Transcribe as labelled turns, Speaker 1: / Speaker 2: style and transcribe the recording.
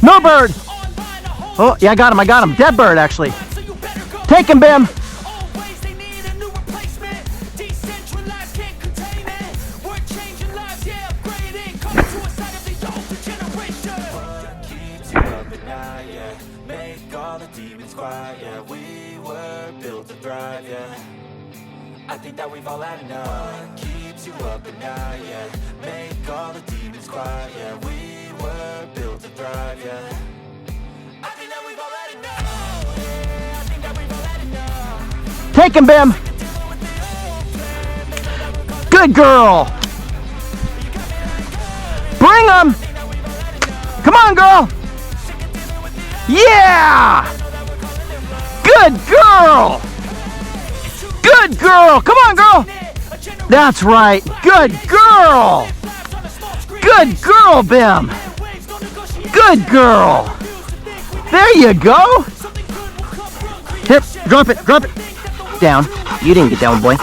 Speaker 1: No bird! Oh, yeah, I got him. Dead bird, actually. Take him, Bim!
Speaker 2: I think that we've all had enough. Keeps you up at night, yeah. Make all the demons quiet, yeah. We were built to thrive, yeah. I think that we've all had enough. Yeah, I think that we've all had enough.
Speaker 1: Take him, Bim! Good girl! Bring him! Come on, girl! Yeah! Good girl! Good girl! Come on, girl! That's right. Good girl! Good girl, Bim! Good girl! There you go! Here, drop it. Down. You didn't get down, boy.